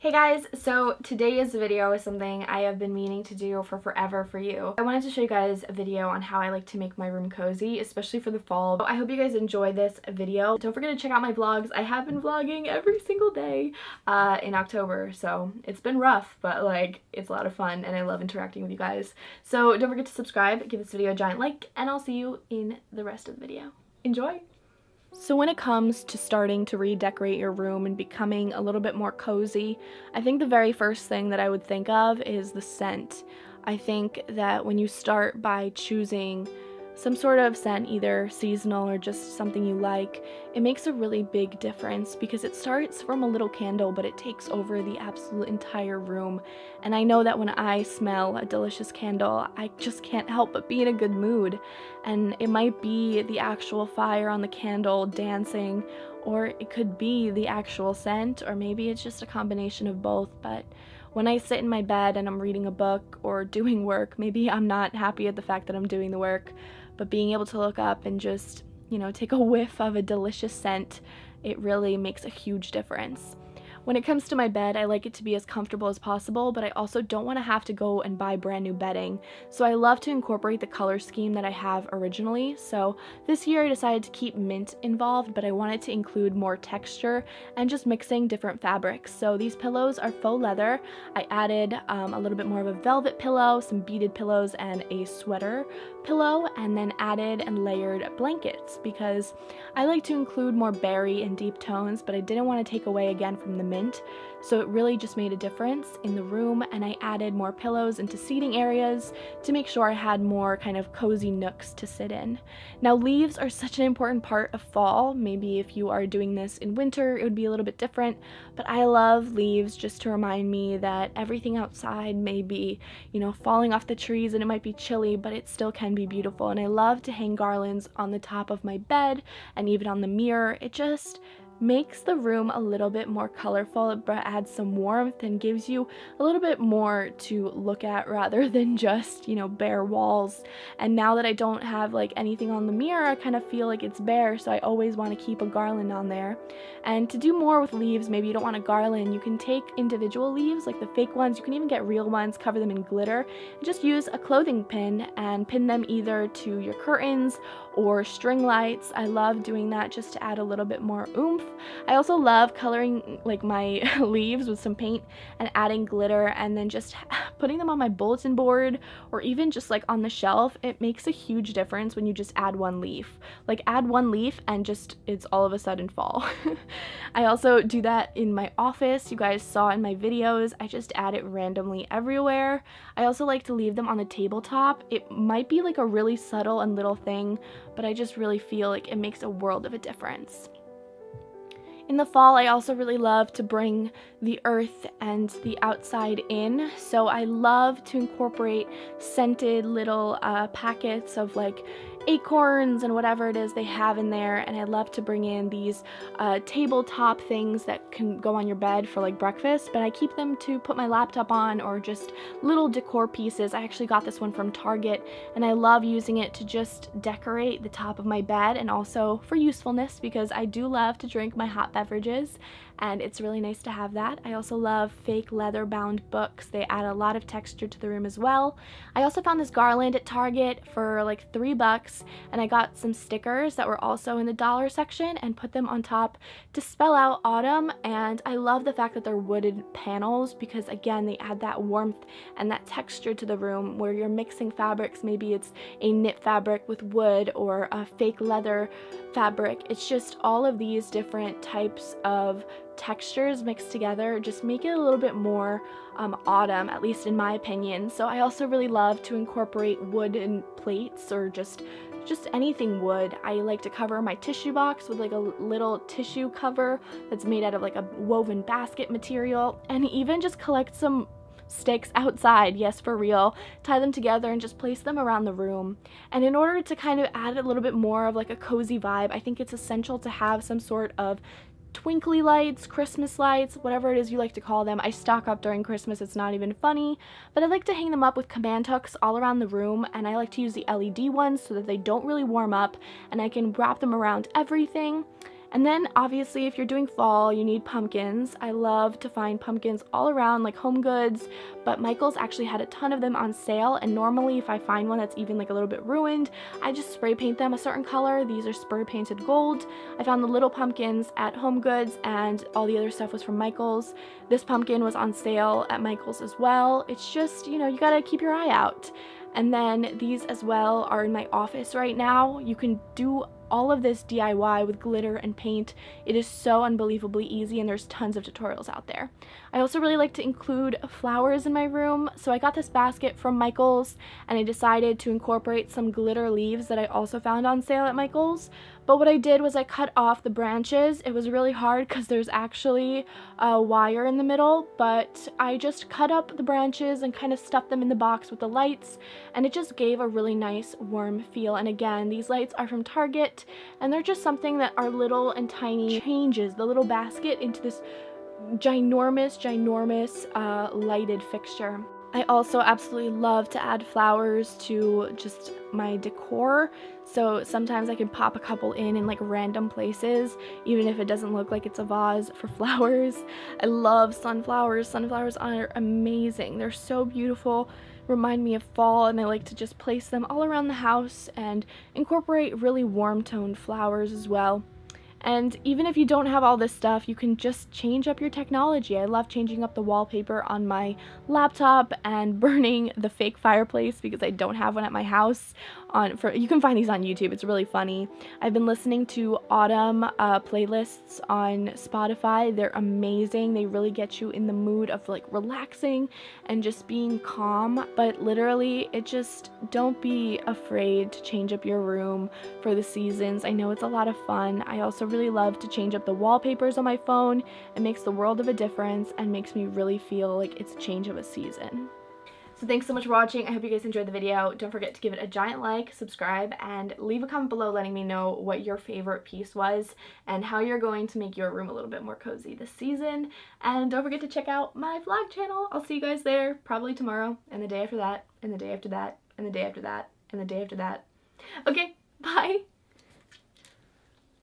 Hey guys, so today's video is something I have been meaning to do for forever for you. I wanted to show you guys a video on how I like to make my room cozy, especially for the fall. I hope you guys enjoy this video. Don't forget to check out my vlogs. I have been vlogging every single day in October, so it's been rough, but like it's a lot of fun and I love interacting with you guys. So don't forget to subscribe, give this video a giant like, and I'll see you in the rest of the video. Enjoy! So when it comes to starting to redecorate your room and becoming a little bit more cozy, I think the very first thing that I would think of is the scent. I think that when you start by choosing some sort of scent, either seasonal or just something you like, it makes a really big difference because it starts from a little candle, but it takes over the absolute entire room. And I know that when I smell a delicious candle, I just can't help but be in a good mood. And it might be the actual fire on the candle dancing, or it could be the actual scent, or maybe it's just a combination of both. But when I sit in my bed and I'm reading a book or doing work, maybe I'm not happy at the fact that I'm doing the work, but being able to look up and just, take a whiff of a delicious scent, it really makes a huge difference. When it comes to my bed, I like it to be as comfortable as possible, but I also don't want to have to go and buy brand new bedding. So I love to incorporate the color scheme that I have originally. So this year I decided to keep mint involved, but I wanted to include more texture and just mixing different fabrics. So these pillows are faux leather. I added a little bit more of a velvet pillow, some beaded pillows, and a sweater pillow, and then added and layered blankets because I like to include more berry and deep tones, but I didn't want to take away again from the mint. So it really just made a difference in the room, and I added more pillows into seating areas to make sure I had more kind of cozy nooks to sit in. Now leaves are such an important part of fall. Maybe if you are doing this in winter it would be a little bit different, but I love leaves just to remind me that everything outside may be, falling off the trees and it might be chilly, but it still can be beautiful. And I love to hang garlands on the top of my bed and even on the mirror. It just makes the room a little bit more colorful. It adds some warmth and gives you a little bit more to look at rather than just, bare walls. And now that I don't have like anything on the mirror, I kind of feel like it's bare, so I always want to keep a garland on there. And to do more with leaves, maybe you don't want a garland, you can take individual leaves, like the fake ones, you can even get real ones, cover them in glitter, and just use a clothing pin and pin them either to your curtains or string lights. I love doing that just to add a little bit more oomph. I also love coloring like my leaves with some paint and adding glitter and then just putting them on my bulletin board or even just like on the shelf. It makes a huge difference when you just add one leaf. Like add one leaf and just it's all of a sudden fall. I also do that in my office. You guys saw in my videos, I just add it randomly everywhere. I also like to leave them on the tabletop. It might be like a really subtle and little thing, but I just really feel like it makes a world of a difference. In the fall, I also really love to bring the earth and the outside in, so I love to incorporate scented little packets of like acorns and whatever it is they have in there, and I love to bring in these tabletop things that can go on your bed for like breakfast, but I keep them to put my laptop on or just little decor pieces. I actually got this one from Target, and I love using it to just decorate the top of my bed and also for usefulness because I do love to drink my hot beverages, and it's really nice to have that. I also love fake leather bound books. They add a lot of texture to the room as well. I also found this garland at Target for like $3, and I got some stickers that were also in the dollar section and put them on top to spell out autumn. And I love the fact that they're wooded panels because again they add that warmth and that texture to the room where you're mixing fabrics. Maybe it's a knit fabric with wood or a fake leather fabric. It's just all of these different types of textures mixed together just make it a little bit more autumn, at least in my opinion. So I also really love to incorporate wooden plates or just anything wood. I like to cover my tissue box with like a little tissue cover that's made out of like a woven basket material, and even just collect some sticks outside, yes, for real, tie them together and just place them around the room. And in order to kind of add a little bit more of like a cozy vibe, I think it's essential to have some sort of twinkly lights, Christmas lights, whatever it is you like to call them. I stock up during Christmas, it's not even funny, but I like to hang them up with command hooks all around the room, and I like to use the LED ones so that they don't really warm up and I can wrap them around everything. And then obviously if you're doing fall, you need pumpkins. I love to find pumpkins all around like Home Goods, but Michael's actually had a ton of them on sale, and normally if I find one that's even like a little bit ruined, I just spray paint them a certain color. These are spray painted gold. I found the little pumpkins at Home Goods, and all the other stuff was from Michael's. This pumpkin was on sale at Michael's as well. It's just, you know, you gotta keep your eye out. And then these as well are in my office right now. You can do all of this DIY with glitter and paint. It is so unbelievably easy, and there's tons of tutorials out there. I also really like to include flowers in my room, so I got this basket from Michael's and I decided to incorporate some glitter leaves that I also found on sale at Michael's. But what I did was I cut off the branches. It was really hard because there's actually a wire in the middle, but I just cut up the branches and kind of stuffed them in the box with the lights, and it just gave a really nice warm feel. And again, these lights are from Target, and they're just something that are little and tiny changes the little basket into this ginormous lighted fixture. I also absolutely love to add flowers to just my decor, so sometimes I can pop a couple in like random places, even if it doesn't look like it's a vase for flowers. I love sunflowers. Sunflowers are amazing. They're so beautiful, remind me of fall, and I like to just place them all around the house and incorporate really warm toned flowers as well. And even if you don't have all this stuff, you can just change up your technology. I love changing up the wallpaper on my laptop and burning the fake fireplace because I don't have one at my house. You can find these on YouTube. It's really funny. I've been listening to autumn playlists on Spotify. They're amazing. They really get you in the mood of like relaxing and just being calm. But literally, don't be afraid to change up your room for the seasons. I know it's a lot of fun. I also really love to change up the wallpapers on my phone. It makes the world of a difference and makes me really feel like it's a change of a season. So thanks so much for watching. I hope you guys enjoyed the video. Don't forget to give it a giant like, subscribe, and leave a comment below letting me know what your favorite piece was and how you're going to make your room a little bit more cozy this season. And don't forget to check out my vlog channel. I'll see you guys there probably tomorrow, and the day after that, and the day after that, and the day after that, and the day after that. Okay, bye!